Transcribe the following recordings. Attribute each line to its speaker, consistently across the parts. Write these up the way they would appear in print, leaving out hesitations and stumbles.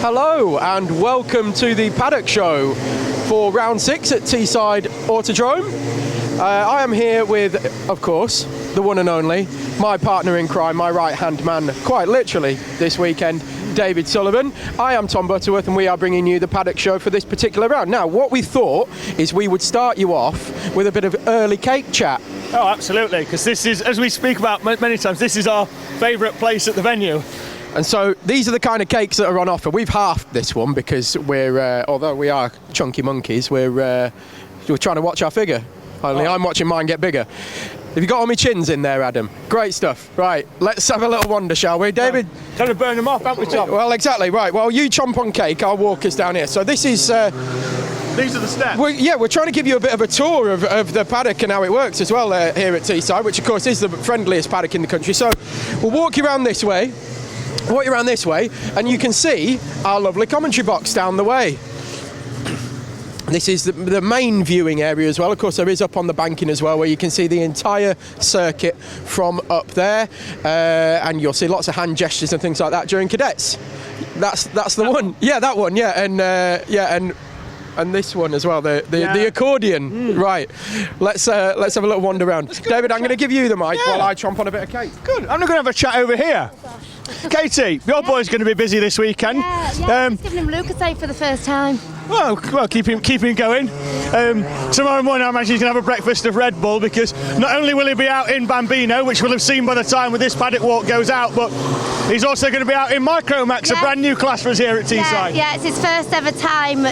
Speaker 1: Hello and welcome to the Paddock Show for round 6 at Teesside Autodrome. I am here with, of course, the one and only, my partner in crime, my right-hand man, quite literally, this weekend, David Sullivan. I am Tom Butterworth and we are bringing you the Paddock Show for this particular round. Now, what we thought is we would start you off with a bit of early cake chat.
Speaker 2: Oh, absolutely, because this is, as we speak about many times, this is our favourite place at the venue.
Speaker 1: And so these are the kind of cakes that are on offer. We've halved this one because we're, although we are chunky monkeys, we're trying to watch our figure. Only I'm watching mine get bigger. Have you got all my chins in there, Adam? Great stuff. Right, let's have a little wander, shall we? David?
Speaker 2: Trying to burn them off, haven't we, Tom?
Speaker 1: Well, exactly, right. Well, you chomp on cake, I'll walk us down here. So this is...
Speaker 2: These are the steps.
Speaker 1: We're trying to give you a bit of a tour of the paddock and how it works as well here at Teesside, which of course is the friendliest paddock in the country. So we'll walk you around this way, and you can see our lovely commentary box down the way. This is the main viewing area as well. Of course, there is up on the banking as well, where you can see the entire circuit from up there, and you'll see lots of hand gestures and things like that during cadets. That's the one. Yeah, that one. Yeah, and this one as well. The accordion. Right. Let's have a little wander around. David, I'm going to give you the mic while I chomp on a bit of cake.
Speaker 2: Good. I'm not going to have a chat over here. Katie, your boy's going to be busy this weekend.
Speaker 3: Yeah, just giving him Lucasade for the first time.
Speaker 2: Well, keep him going. Tomorrow morning, I imagine he's going to have a breakfast of Red Bull, because not only will he be out in Bambino, which we'll have seen by the time this paddock walk goes out, but he's also going to be out in Micromax, a brand new class for us here at Teesside.
Speaker 3: Yeah, it's his first ever time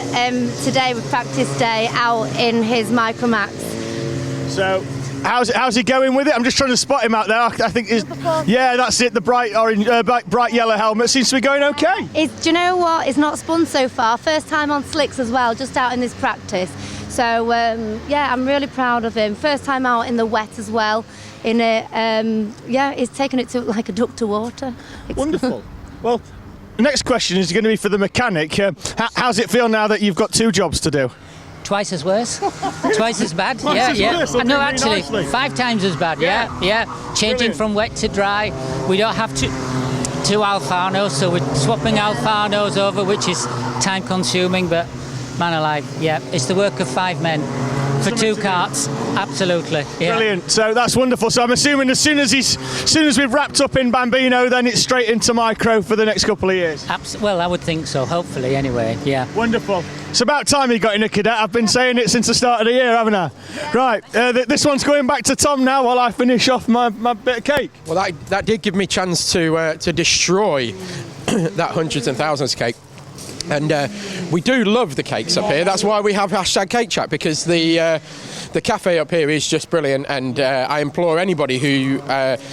Speaker 3: today with practice day out in his Micromax. So,
Speaker 2: how's he going with it? I'm just trying to spot him out there. I think that's it. The bright orange, bright yellow helmet seems to be going okay.
Speaker 3: Do you know what? It's not spun so far. First time on slicks as well, just out in this practice. So I'm really proud of him. First time out in the wet as well. He's taken it to like a duck to water.
Speaker 2: Wonderful. Well, the next question is going to be for the mechanic. How's it feel now that you've got 2 jobs to do?
Speaker 4: Twice as worse, twice as bad.
Speaker 2: Worse.
Speaker 4: No, actually,
Speaker 2: nicely.
Speaker 4: 5 times as bad. Yeah. Changing
Speaker 2: Brilliant.
Speaker 4: from wet to dry. We don't have two Alfanos, so we're swapping Alfanos over, which is time-consuming. But man alive, it's the work of 5 men for 2 carts. Absolutely. Yeah.
Speaker 2: Brilliant. So that's wonderful. So I'm assuming as soon as we've wrapped up in Bambino, then it's straight into micro for the next couple of years.
Speaker 4: Well, I would think so. Hopefully, anyway. Yeah.
Speaker 2: Wonderful. It's about time he got in a cadet. I've been saying it since the start of the year, haven't I? Yeah. Right. This one's going back to Tom now while I finish off my bit of cake.
Speaker 1: Well, that did give me a chance to destroy that hundreds and thousands cake. And we do love the cakes up here. That's why we have hashtag cake chat, because the cafe up here is just brilliant. And I implore anybody who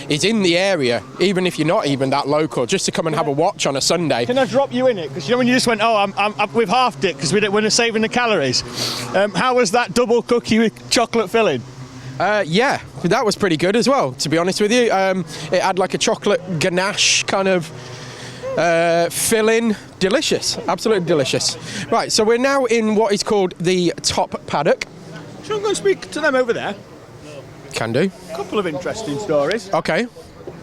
Speaker 1: is in the area, even if you're not even that local, just to come and have a watch on a Sunday.
Speaker 2: Can I drop you in it? Because you know when you just went, we've halved it because we're saving the calories. How was that double cookie with chocolate filling?
Speaker 1: Yeah, that was pretty good as well, to be honest with you. It had like a chocolate ganache kind of filling. Delicious, absolutely delicious. Right, so we're now in what is called the top paddock.
Speaker 2: Shall I go and speak to them over there?
Speaker 1: Can do.
Speaker 2: A couple of interesting stories.
Speaker 1: Okay.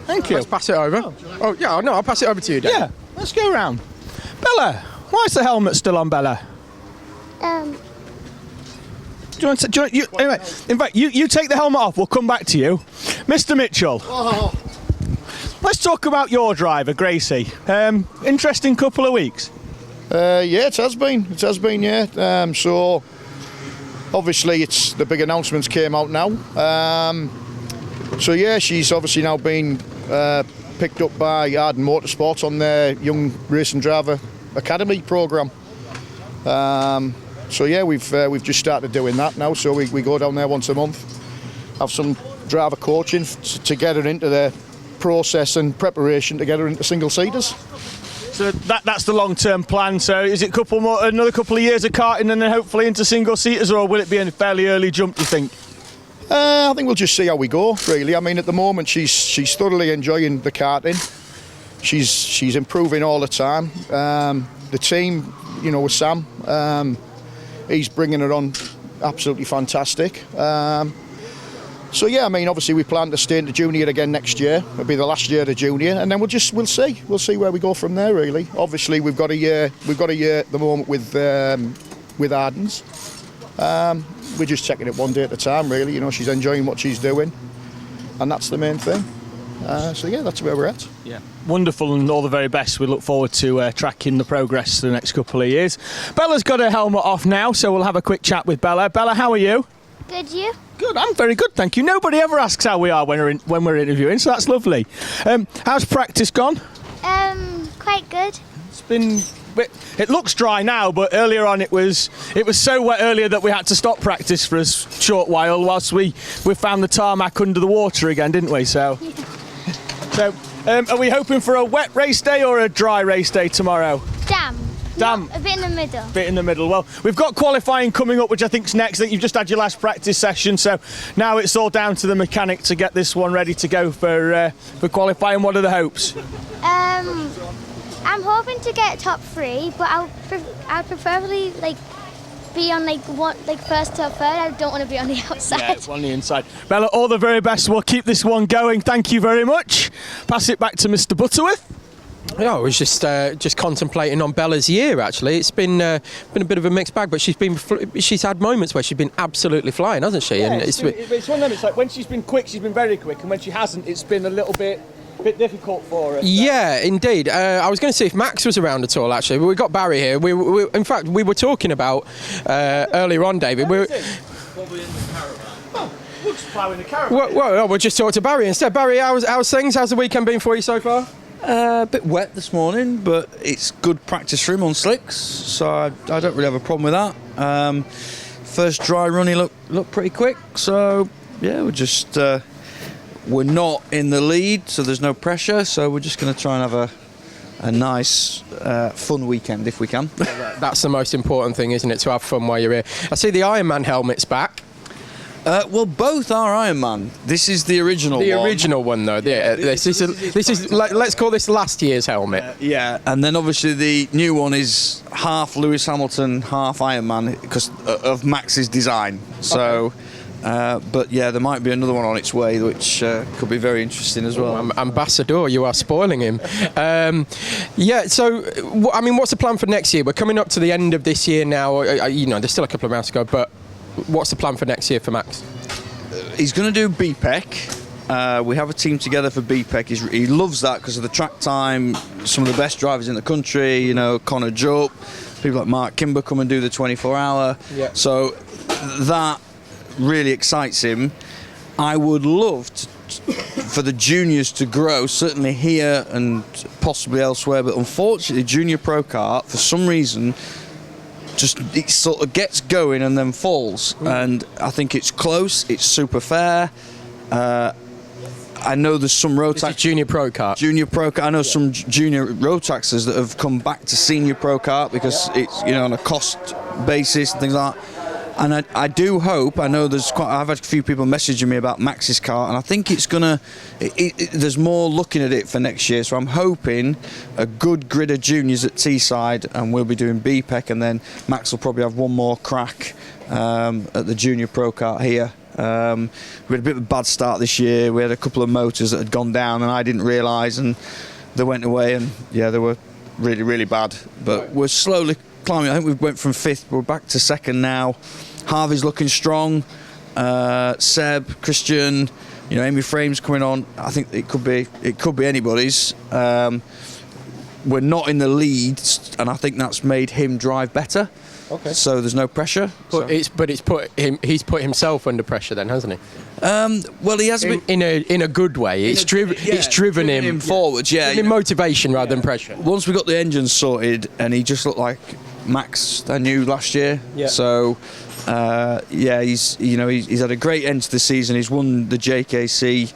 Speaker 2: Thank you.
Speaker 1: Let's pass it over. Oh yeah, no, I'll pass it over to you, Dan.
Speaker 2: Yeah, let's go around. Bella, why is the helmet still on, Bella? Do you want you take the helmet off, we'll come back to you. Mr. Mitchell. Oh. Let's talk about your driver, Gracie. Interesting couple of weeks.
Speaker 5: Yeah, it has been. Yeah. So, obviously, the big announcements came out now. So, yeah, she's obviously now been picked up by Arden Motorsport on their Young Racing Driver Academy programme. So, yeah, we've just started doing that now. So, we go down there once a month, have some driver coaching to get her into their process and preparation to get her into single-seaters.
Speaker 2: So that's the long-term plan. So is it another couple of years of karting and then hopefully into single-seaters, or will it be a fairly early jump, do you think?
Speaker 5: I think we'll just see how we go, really. I mean, at the moment she's thoroughly enjoying the karting. She's improving all the time. The team, with Sam, he's bringing her on absolutely fantastic. So yeah, I mean, obviously we plan to stay into junior again next year. It'll be the last year of junior, and then we'll see where we go from there. Really, obviously we've got a year at the moment with Ardens. We're just checking it one day at a time. Really, you know, she's enjoying what she's doing, and that's the main thing. So yeah, that's where we're at.
Speaker 2: Yeah, wonderful, and all the very best. We look forward to tracking the progress for the next couple of years. Bella's got her helmet off now, so we'll have a quick chat with Bella. Bella, how are you?
Speaker 6: Good, you?
Speaker 2: Good, I'm very good, thank you. Nobody ever asks how we are when we're interviewing, so that's lovely. How's practice gone?
Speaker 6: Quite good.
Speaker 2: It's been. It looks dry now, but earlier on it was so wet earlier that we had to stop practice for a short while whilst we found the tarmac under the water again, didn't we? So, are we hoping for a wet race day or a dry race day tomorrow?
Speaker 6: Damp. A bit in the middle.
Speaker 2: Bit in the middle. Well, we've got qualifying coming up, which I think's next. I think you've just had your last practice session, so now it's all down to the mechanic to get this one ready to go for qualifying. What are the hopes?
Speaker 6: I'm hoping to get top 3, but I'd preferably be on first to third. I don't want to be on the outside.
Speaker 2: Yeah, on the inside. Bella, all the very best. We'll keep this one going. Thank you very much. Pass it back to Mr. Butterworth.
Speaker 1: Yeah, I was just contemplating on Bella's year. Actually, it's been a bit of a mixed bag, but she's had moments where she's been absolutely flying, hasn't she?
Speaker 2: Yeah,
Speaker 1: and
Speaker 2: it's one of them. It's like when she's been quick, she's been very quick, and when she hasn't, it's been a little bit difficult for her.
Speaker 1: Yeah, indeed. I was going to see if Max was around at all. Actually, we got Barry here. In fact, we were talking about earlier on, David.
Speaker 2: Probably in the caravan. Oh, we'll just plough in the caravan.
Speaker 1: Well, we'll just talk to Barry instead. Barry, how's things? How's the weekend been for you so far?
Speaker 7: A bit wet this morning, but it's good practice for him on slicks, so I don't really have a problem with that. First dry run, he looked pretty quick, so yeah, we're not in the lead, so there's no pressure, so we're just going to try and have a nice, fun weekend if we can.
Speaker 1: That's the most important thing, isn't it, to have fun while you're here? I see the Ironman helmet's back.
Speaker 7: Well, both are Ironman. This is the original one.
Speaker 1: The original one, though. Yeah, this is let's call this last year's helmet.
Speaker 7: Yeah, and then obviously the new one is half Lewis Hamilton, half Ironman because of Max's design. So, but yeah, there might be another one on its way, which could be very interesting as well.
Speaker 1: Ambassador, you are spoiling him. Yeah. So, I mean, what's the plan for next year? We're coming up to the end of this year now. You know, there's still a couple of rounds to go, but what's the plan for next year for Max?
Speaker 7: He's going to do BPEC. We have a team together for BPEC. He loves that because of the track time. Some of the best drivers in the country, you know, Connor Jupp, people like Mark Kimber come and do the 24-hour.
Speaker 1: Yeah.
Speaker 7: So that really excites him. I would love for the juniors to grow, certainly here and possibly elsewhere, but unfortunately Junior Pro Kart, for some reason, it sort of gets going and then falls. And I think it's close, it's super fair. I know there's some road taxers.
Speaker 1: Junior Pro Kart.
Speaker 7: Junior Pro Kart. I know some junior road taxers that have come back to Senior Pro Kart because it's, you know, on a cost basis and things like that. And I do hope, I've had a few people messaging me about Max's car, and I think it's gonna, there's more looking at it for next year, so I'm hoping a good grid of juniors at Teesside, and we'll be doing BPEC, and then Max will probably have one more crack at the Junior Pro Kart here. We had a bit of a bad start this year. We had a couple of motors that had gone down, and I didn't realise, and they went away, and yeah, they were really, really bad. But we're slowly climbing. I think we went from 5th, we're back to 2nd now. Harvey's looking strong. Seb, Christian, you know, Amy Frame's coming on. I think it could be anybody's. We're not in the lead, and I think that's made him drive better. Okay. So there's no pressure.
Speaker 1: But he's put himself under pressure then, hasn't he?
Speaker 7: Well, he has been
Speaker 1: in a good way. It's driven him
Speaker 7: forwards. Yeah,
Speaker 1: in motivation rather than pressure.
Speaker 7: Once we got the engines sorted, and he just looked like Max I knew last year. Yeah. So. He's had a great end to the season. He's won the JKC.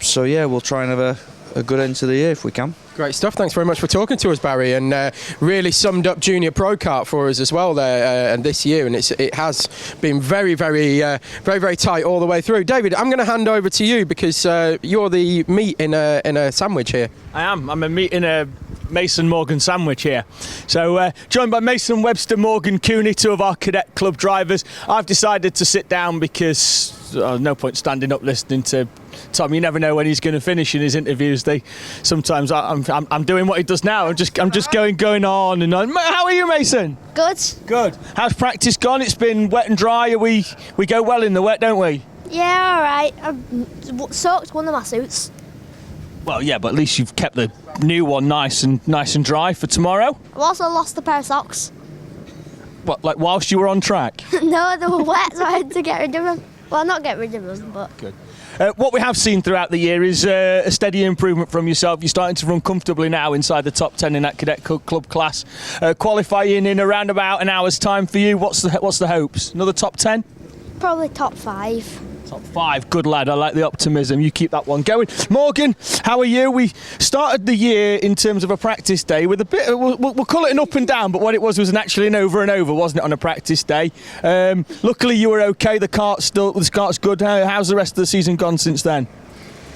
Speaker 7: So yeah, we'll try and have a good end to the year if we can.
Speaker 1: Great stuff. Thanks very much for talking to us, Barry, and really summed up Junior Pro Kart for us as well there and this year. And it has been very, very, very, very tight all the way through. David, I'm going to hand over to you because you're the meat in a sandwich here.
Speaker 2: I am. I'm a meat in a Mason Morgan sandwich here. So joined by Mason, Webster, Morgan, Cooney, 2 of our cadet club drivers. I've decided to sit down because no point standing up listening to Tom. You never know when he's going to finish in his interviews. Sometimes I'm doing what he does now. I'm just going on and on. How are you, Mason?
Speaker 6: Good.
Speaker 2: How's practice gone? It's been wet and dry. We go well in the wet, don't we?
Speaker 6: Yeah, all right. I've soaked one of my suits.
Speaker 2: Well, yeah, but at least you've kept the new one nice and dry for tomorrow.
Speaker 6: I've also lost a pair of socks.
Speaker 2: What, like whilst you were on track?
Speaker 6: No, they were wet, so I had to get rid of them. Well, not get rid of them, but...
Speaker 2: Good. What we have seen throughout the year is a steady improvement from yourself. You're starting to run comfortably now inside the top 10 in that cadet club class. Qualifying in around about an hour's time for you. What's the hopes? Another top 10?
Speaker 6: Probably top 5.
Speaker 2: Top 5, good lad. I like the optimism. You keep that one going. Morgan, how are you? We started the year in terms of a practice day with a bit. We'll call it an up and down, but what it was actually an over and over, wasn't it, on a practice day? Luckily, you were okay. The cart's good. How's the rest of the season gone since then?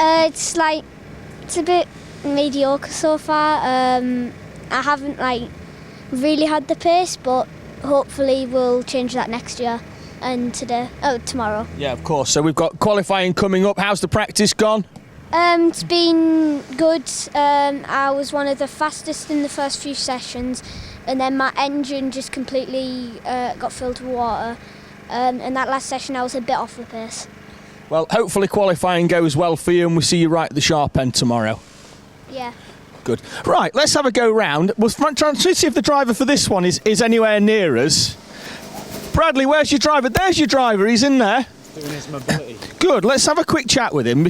Speaker 6: It's a bit mediocre so far. I haven't really had the pace, but hopefully we'll change that next year. And tomorrow.
Speaker 2: Yeah, of course. So we've got qualifying coming up. How's the practice gone?
Speaker 6: It's been good. I was one of the fastest in the first few sessions, and then my engine just completely got filled with water. And that last session I was a bit off the pace.
Speaker 2: Well, hopefully qualifying goes well for you and we'll see you right at the sharp end tomorrow.
Speaker 6: Yeah.
Speaker 2: Good. Right, let's have a go round. We'll try and see if the driver for this one is anywhere near us. Bradley, where's your driver? There's your driver, he's in there.
Speaker 8: Doing his mobility.
Speaker 2: Good, let's have a quick chat with him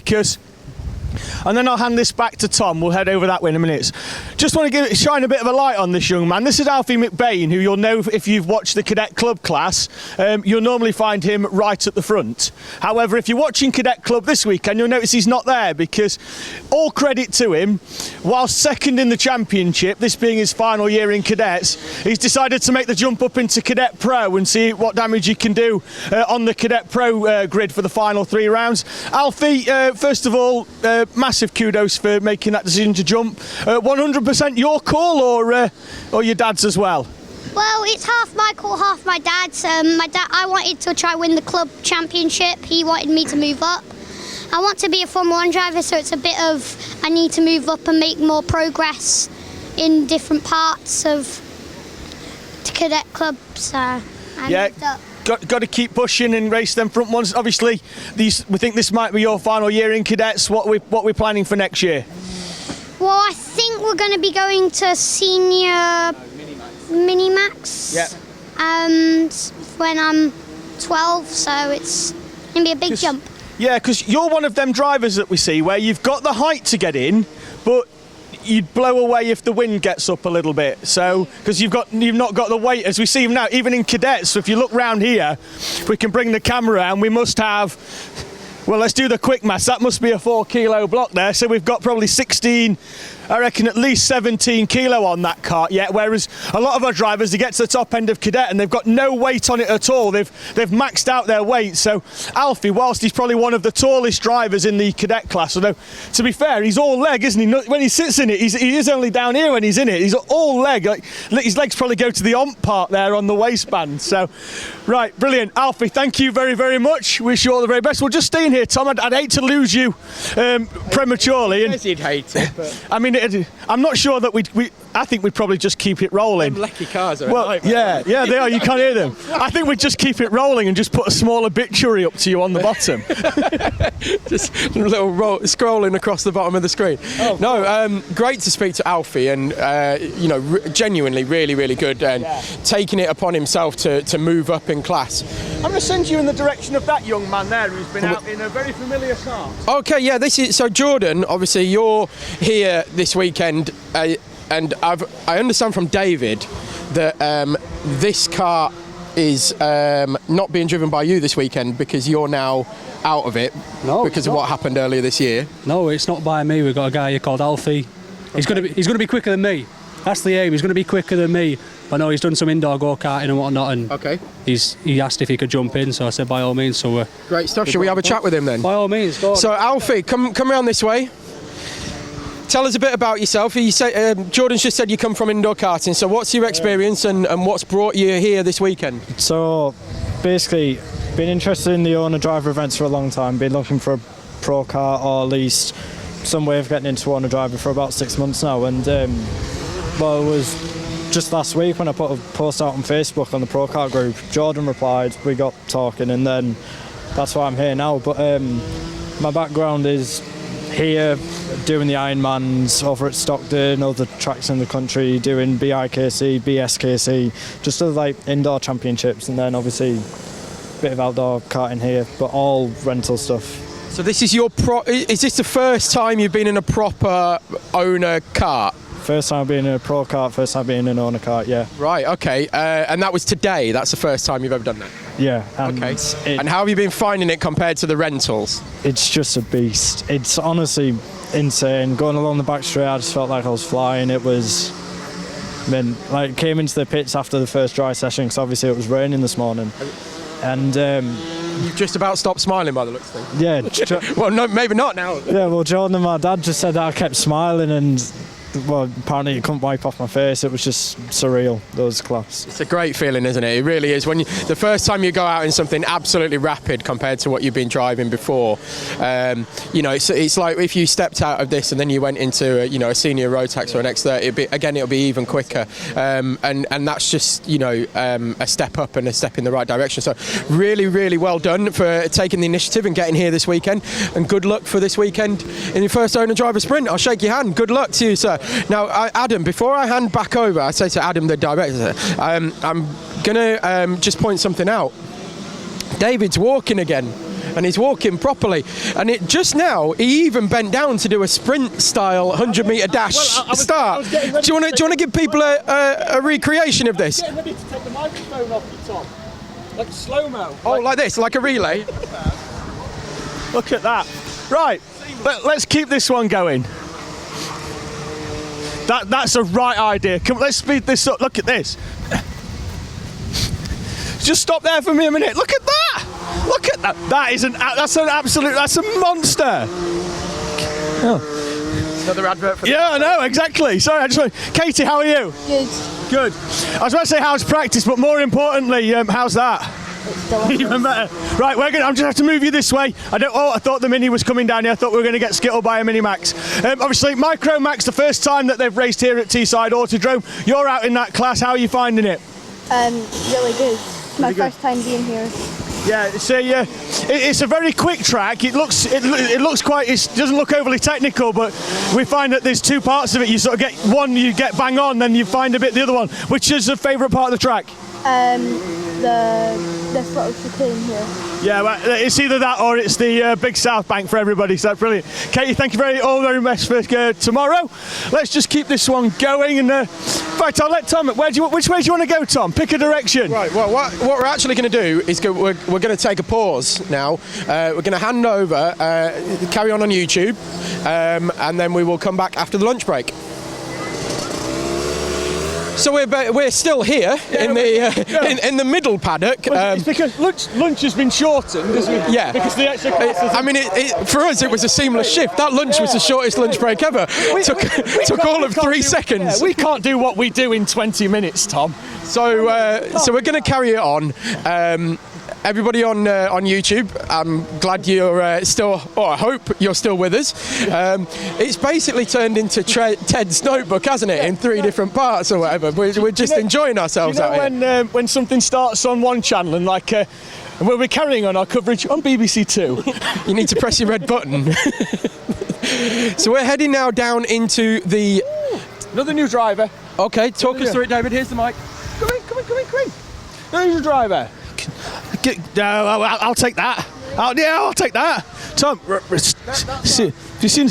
Speaker 2: and then I'll hand this back to Tom. We'll head over that way in a minute. Just want to shine a bit of a light on this young man. This is Alfie McBain, who you'll know if you've watched the cadet club class. You'll normally find him right at the front. However, if you're watching cadet club this weekend, you'll notice he's not there because all credit to him, whilst second in the championship, this being his final year in cadets, he's decided to make the jump up into cadet pro and see what damage he can do on the cadet pro grid for the final 3 rounds. Alfie, first of all, massive kudos for making that decision to jump. 100% your call or your dad's as well?
Speaker 9: Well, it's half my call, half my dad's. I wanted to try win the club championship. He wanted me to move up. I want to be a Formula 1 driver, so it's a bit of I need to move up and make more progress in different parts of the cadet club. So I moved up.
Speaker 2: Got to keep pushing and race them front ones. Obviously, we think this might be your final year in cadets. What we're planning for next year?
Speaker 9: Well, I think we're going to be going to senior mini-max.
Speaker 2: Yeah.
Speaker 9: When I'm 12, so it's going to be a big jump.
Speaker 2: Yeah, because you're one of them drivers that we see where you've got the height to get in, but you'd blow away if the wind gets up a little bit. So, because you've not got the weight, as we see now, even in cadets. So if you look round here, we can bring the camera and we must have, well, let's do the quick maths. That must be a 4 kilo block there. So we've got probably 16, I reckon at least 17 kilo on that cart yet, whereas a lot of our drivers, they get to the top end of cadet and they've got no weight on it at all. They've maxed out their weight. So Alfie, whilst he's probably one of the tallest drivers in the cadet class, although to be fair, he's all leg, isn't he? When he sits in it, he is only down here when he's in it. He's all leg. Like, his legs probably go to the omp part there on the waistband. So, right, brilliant. Alfie, thank you very, very much. Wish you all the very best. We'll just stay in here, Tom. I'd hate to lose you prematurely.
Speaker 1: Yes, he'd hate it. But
Speaker 2: I mean, I'm not sure that I think we'd probably just keep it rolling.
Speaker 1: Them lecky cars are
Speaker 2: well, yeah, they are. You can't hear them. I think we'd just keep it rolling and just put a small obituary up to you on the bottom.
Speaker 1: Just a little scrolling across the bottom of the screen. Oh, no, great to speak to Alfie, and genuinely really, really good, and taking it upon himself to move up in class.
Speaker 2: I'm going to send you in the direction of that young man there, who's been out in a very familiar car.
Speaker 1: Okay, yeah, this is so. Jordan, obviously, you're here this weekend. And I understand from David that this car is not being driven by you this weekend because you're now out of it because of what happened earlier this year.
Speaker 8: No, it's not by me. We've got a guy here called Alfie. He's going to be quicker than me. That's the aim. He's going to be quicker than me. I know he's done some indoor go-karting and whatnot, and he asked if he could jump in, so I said by all means. So great
Speaker 1: stuff. Shall we have a chat with him then?
Speaker 8: By all means, go on.
Speaker 1: So Alfie, come around this way. tell us a bit about yourself. You say, Jordan's just said you come from indoor karting, so what's your experience and what's brought you here this weekend?
Speaker 10: So basically, been interested in the owner-driver events for a long time, been looking for a pro kart or at least some way of getting into owner-driver for about 6 months now, and well, it was just last week when I put a post out on Facebook on the pro kart group, Jordan replied, we got talking, and then that's why I'm here now. But my background is here doing the Ironmans over at Stockton, other tracks in the country, doing BIKC, BSKC, just other like indoor championships, and then obviously a bit of outdoor karting here, but all rental stuff.
Speaker 1: So this is is this the first time you've been in a proper owner kart?
Speaker 10: First time being in a pro kart, first time being in an owner kart, yeah.
Speaker 1: Right, okay. And that was today? That's the first time you've ever done that?
Speaker 10: Yeah.
Speaker 1: Okay. And how have you been finding it compared to the rentals?
Speaker 10: It's just a beast. It's honestly insane. Going along the back straight, I just felt like I was flying. It was... like, came into the pits after the first dry session, because obviously it was raining this morning. And...
Speaker 1: You've just about stopped smiling by the looks of things.
Speaker 10: Yeah.
Speaker 1: Well, no, maybe not now.
Speaker 10: Yeah, well, Jordan and my dad just said that I kept smiling, and... well, apparently it couldn't wipe off my face. It was just surreal. That was class.
Speaker 1: It's a great feeling, isn't it? It really is. When the first time you go out in something absolutely rapid compared to what you've been driving before, it's like if you stepped out of this and then you went into a senior road tax or an X30. It'll be even quicker, and that's just a step up and a step in the right direction. So really, really well done for taking the initiative and getting here this weekend. And good luck for this weekend in your first owner driver sprint. I'll shake your hand. Good luck to you, sir. Now, Adam, before I hand back over, I say to Adam, the director, I'm going to just point something out. David's walking again, and he's walking properly. And just now, he even bent down to do a sprint-style 100-metre dash start. Do you want to give people a recreation of this?
Speaker 2: I'm getting ready to take the microphone off you, Tom. Like slow-mo.
Speaker 1: Oh, like this, like a relay?
Speaker 2: Look at that. Right, let's keep this one going. That's a right idea. Come, let's speed this up. Look at this. Just stop there for me a minute. Look at that. Look at that. That's a monster.
Speaker 1: Oh. Another advert for
Speaker 2: I know, exactly. Sorry, Katie, how are you? Good. I was about to say how's practice, but more importantly, how's that? Even better. Right, I'm just have to move you this way. I thought the Mini was coming down here. I thought we were going to get skittled by a Mini Max. Obviously, Micro Max, the first time that they've raced here at Teesside Autodrome. You're out in that class. How are you finding it?
Speaker 6: Really good. My first time being here.
Speaker 2: Yeah, it's a very quick track. It looks quite. It doesn't look overly technical, but we find that there's two parts of it. You sort of get one, you get bang on, then you find a bit the other one. Which is the favourite part of the track?
Speaker 6: This little chicane here.
Speaker 2: Yeah, well, it's either that or it's the Big South Bank for everybody, so that's brilliant. Katie, thank you very much for tomorrow. Let's just keep this one going, and in fact, I'll let Tom, which way do you want to go, Tom? Pick a direction.
Speaker 1: Right, well, what we're actually going to do is we're going to take a pause now. We're going to hand over, carry on YouTube, and then we will come back after the lunch break. So we're still here in the middle paddock.
Speaker 2: It's because lunch has been shortened, isn't it?
Speaker 1: Yeah.
Speaker 2: Because the extra classes.
Speaker 1: For us, it was a seamless shift. That lunch was the shortest lunch break ever. Took all of 3 seconds.
Speaker 2: Yeah, we can't do what we do in 20 minutes, Tom.
Speaker 1: So we're going to carry it on. Everybody on YouTube, I'm glad you're still, or I hope you're still with us. It's basically turned into Ted's notebook, hasn't it, in 3 different parts or whatever. We're just enjoying ourselves out here.
Speaker 2: When something starts on one channel and we'll be carrying on our coverage on BBC Two.
Speaker 1: You need to press your red button. So we're heading now down into the...
Speaker 2: Another new driver.
Speaker 1: Okay, talk us through it, David. Here's the mic.
Speaker 2: Come in. Another new driver. No, I'll take that. I'll take that. Tom, have you seen?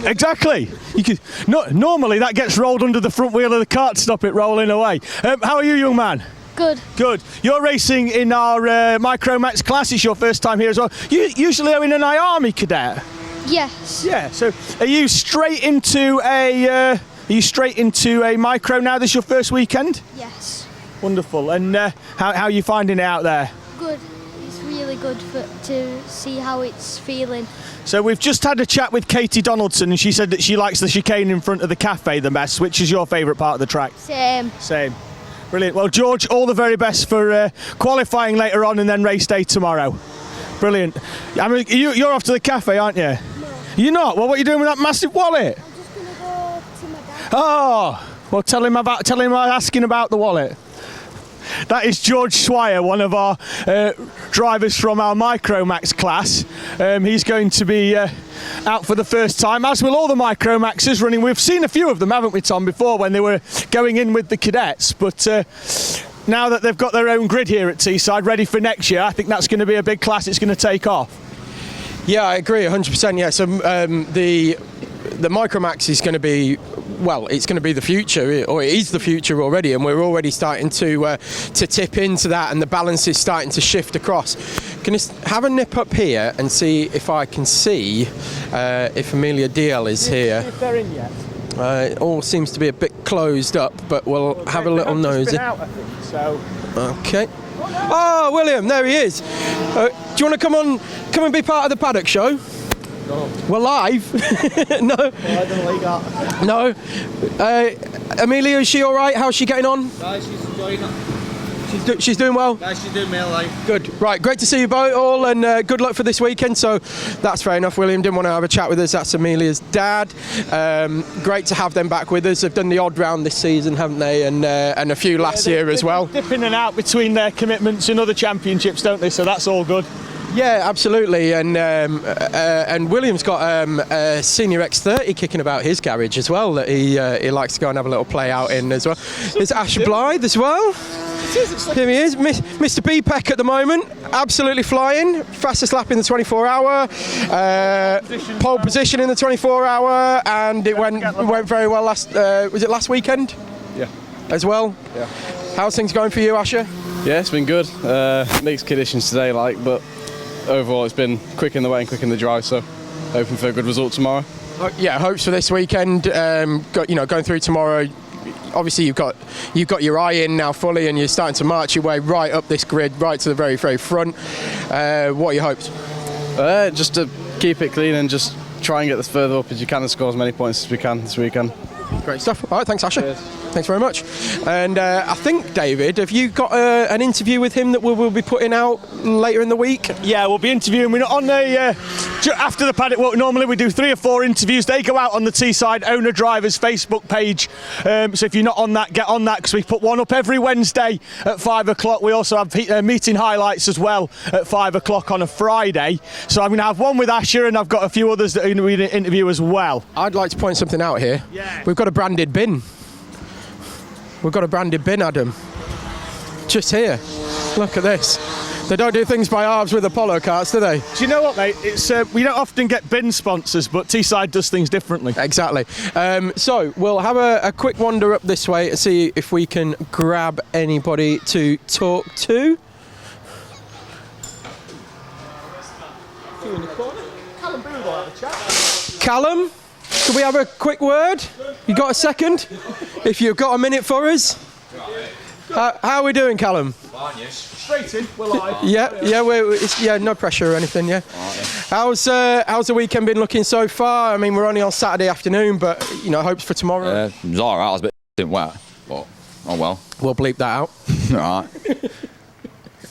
Speaker 2: Exactly. Normally that gets rolled under the front wheel of the cart to stop it rolling away. How are you, young man?
Speaker 6: Good.
Speaker 2: You're racing in our Micro Max class. It's your first time here as well. You usually are in an Army cadet.
Speaker 6: Yes.
Speaker 2: Yeah. So are you straight into a Micro now? This your first weekend?
Speaker 6: Yes.
Speaker 2: Wonderful. And how are you finding it out there?
Speaker 6: Good. It's really good to see how it's feeling.
Speaker 2: So we've just had a chat with Katie Donaldson, and she said that she likes the chicane in front of the cafe the best. Which is your favourite part of the track?
Speaker 6: Same.
Speaker 2: Same. Brilliant. Well, George, all the very best for qualifying later on and then race day tomorrow. Brilliant. I mean, you're off to the cafe, aren't you? No. You're not? Well, what are you doing with that massive wallet?
Speaker 6: I'm just going to go to my dad.
Speaker 2: Oh, well, tell him I'm asking about the wallet. That is George Swire, one of our drivers from our Micromax class. He's going to be out for the first time, as will all the Micromaxes running. We've seen a few of them, haven't we, Tom, before when they were going in with the cadets. But now that they've got their own grid here at Teesside, ready for next year, I think that's going to be a big class. It's going to take off. Yeah, I agree 100%. Yeah, so the Micromax is going to be, well, it's going to be the future, or it is the future already, and we're already starting to tip into that, and the balance is starting to shift across. Can you have a nip up here and see if I can see if Amelia Deal is here? See if they're in yet.
Speaker 1: It all seems to be a bit closed up, but we'll have a little nosy. Okay. Oh, William, there he is. Do you want to come and be part of the paddock show? No. We're live. No. Well, I don't like that. No. Amelia, is she all right? How's she getting on?
Speaker 11: No, she's enjoying it.
Speaker 1: She's doing well?
Speaker 11: No, she's doing well, like.
Speaker 1: Good. Right, great to see you both all, and good luck for this weekend. So that's fair enough. William didn't want to have a chat with us. That's Amelia's dad. Great to have them back with us. They've done the odd round this season, haven't they? And a few last year as well.
Speaker 2: Dip in and out between their commitments in other championships, don't they? So that's all good.
Speaker 1: Yeah, absolutely, and William's got a Senior X30 kicking about his garage as well that he likes to go and have a little play out in as well. There's Ash Blythe as well. Here he is, Mr. B Peck at the moment, absolutely flying, fastest lap in the 24-hour, pole position in the 24-hour, and it went very well last. Was it last weekend?
Speaker 12: Yeah.
Speaker 1: As well.
Speaker 12: Yeah.
Speaker 1: How's things going for you, Asher?
Speaker 12: Yeah, it's been good. Mixed conditions today, but overall it's been quick in the wet and quick in the dry, so hoping for a good result tomorrow.
Speaker 1: Yeah, hopes for this weekend. Going through tomorrow. Obviously, you've got your eye in now fully, and you're starting to march your way right up this grid, right to the very, very front. What are your hopes?
Speaker 12: Just to keep it clean and just try and get this further up as you can and score as many points as we can this weekend.
Speaker 1: Great stuff. All right, thanks, Asher.
Speaker 12: Cheers.
Speaker 1: Thanks very much. And I think, David, have you got an interview with him that we'll be putting out later in the week?
Speaker 2: Yeah, we'll be interviewing. We're not on after the paddock walk. Normally we do 3 or 4 interviews. They go out on the Teesside Owner Drivers Facebook page. So if you're not on that, get on that, because we put one up every Wednesday at 5 o'clock. We also have meeting highlights as well at 5 o'clock on a Friday. So I'm going to have one with Asher, and I've got a few others that are going to interview as well.
Speaker 1: I'd like to point something out here.
Speaker 2: Yeah.
Speaker 1: We've got a branded bin. We've got a branded bin, Adam. Just here. Look at this. They don't do things by halves with Apollo carts, do they?
Speaker 2: Do you know what, mate? It's we don't often get bin sponsors, but Teesside does things differently.
Speaker 1: Exactly. So we'll have a quick wander up this way and see if we can grab anybody to talk to. Callum, can we have a quick word? You got a second? If you've got a minute for us. How are we doing, Callum?
Speaker 13: Fine, yes.
Speaker 2: Straight in, we're live.
Speaker 1: Yeah, no pressure or anything, yeah. How's the weekend been looking so far? I mean, we're only on Saturday afternoon, but, hopes for tomorrow?
Speaker 13: It was alright, I was a bit wet, but oh well.
Speaker 1: We'll bleep that out.
Speaker 13: Alright.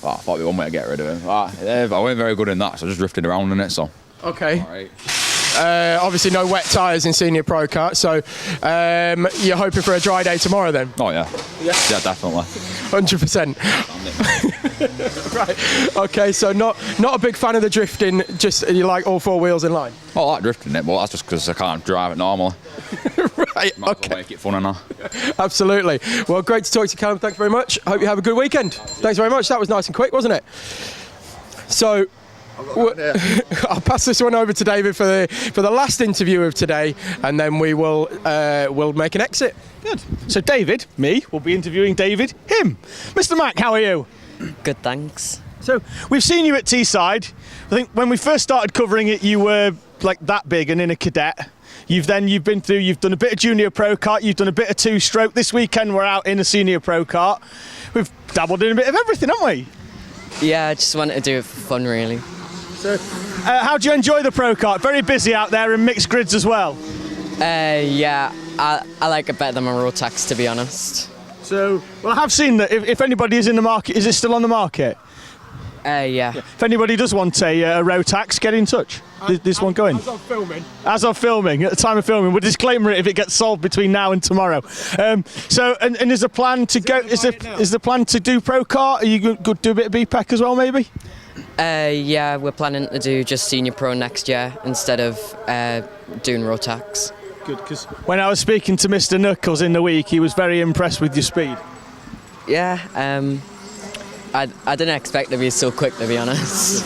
Speaker 13: I thought we one way to get rid of him. I wasn't very good in that, so I just drifted around in it, so.
Speaker 1: Okay.
Speaker 13: Alright.
Speaker 1: Obviously no wet tyres in Senior Pro Kart, so you're hoping for a dry day tomorrow then?
Speaker 13: Oh yeah. Yeah, definitely.
Speaker 1: 100%. Right. Okay, so not a big fan of the drifting, just you like all 4 wheels in line?
Speaker 13: I like drifting it, but that's just because I can't drive it normally.
Speaker 1: Right,
Speaker 13: might as well make it fun enough.
Speaker 1: Absolutely. Well, great to talk to you, Callum. Thanks very much. Hope you have a good weekend. Thanks very much. That was nice and quick, wasn't it? So I'll pass this one over to David for the last interview of today, and then we'll make an exit.
Speaker 2: Good. So David, me, will be interviewing David, him. Mr. Mack, how are you?
Speaker 14: Good, thanks.
Speaker 2: So we've seen you at Teesside. I think when we first started covering it, you were like that big and in a cadet. You've done a bit of junior pro kart, you've done a bit of 2-stroke. This weekend we're out in a senior pro kart. We've dabbled in a bit of everything, haven't we?
Speaker 14: Yeah, I just wanted to do it for fun, really.
Speaker 2: So, how do you enjoy the Pro Kart? Very busy out there and mixed grids as well.
Speaker 14: Yeah, I like it better than my road tax, to be honest.
Speaker 2: So, well, I have seen that if anybody is in the market, is it still on the market?
Speaker 14: Yeah.
Speaker 2: If anybody does want a road tax, get in touch. This one going.
Speaker 1: As of filming.
Speaker 2: As of filming, at the time of filming, we'll disclaimer it if it gets solved between now and tomorrow. So, and is the plan to go? Is the plan to do Pro Kart? Are you going to do a bit of BPEC as well, maybe?
Speaker 14: Yeah, we're planning to do just Senior Pro next year instead of doing road tax.
Speaker 2: Good, because when I was speaking to Mr. Knuckles in the week, he was very impressed with your speed.
Speaker 14: Yeah, I didn't expect to be so quick, to be honest.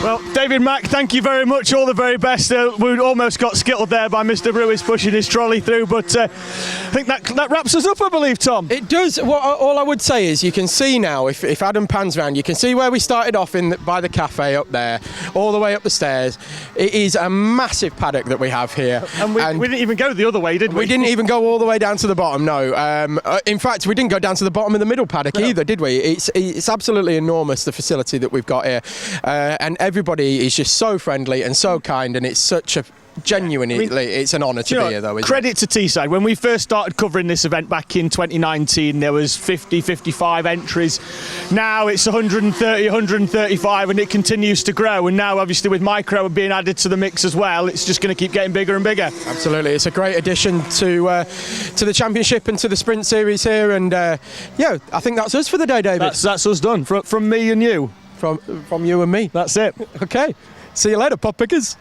Speaker 2: Well, David Mack, thank you very much. All the very best. We almost got skittled there by Mr. Brewis pushing his trolley through, but I think that wraps us up, I believe, Tom.
Speaker 1: It does. All I would say is you can see now, if Adam pans round, you can see where we started off by the cafe up there, all the way up the stairs. It is a massive paddock that we have here.
Speaker 2: And we didn't even go the other way, did we?
Speaker 1: We didn't even go all the way down to the bottom, no. In fact, we didn't go down to the bottom of the middle paddock either, did we? It's absolutely enormous, the facility that we've got here. And everybody is just so friendly and so kind, and it's such a it's an honour to be here, though.
Speaker 2: Credit to Teesside. When we first started covering this event back in 2019, there was 55 entries. Now it's 130, 135, and it continues to grow. And now, obviously, with Micro being added to the mix as well, it's just going to keep getting bigger and bigger.
Speaker 1: Absolutely, it's a great addition to the championship and to the sprint series here. And I think that's us for the day, David.
Speaker 2: That's us done. From me and you.
Speaker 1: From you and me.
Speaker 2: That's it.
Speaker 1: Okay. See you later, pop pickers.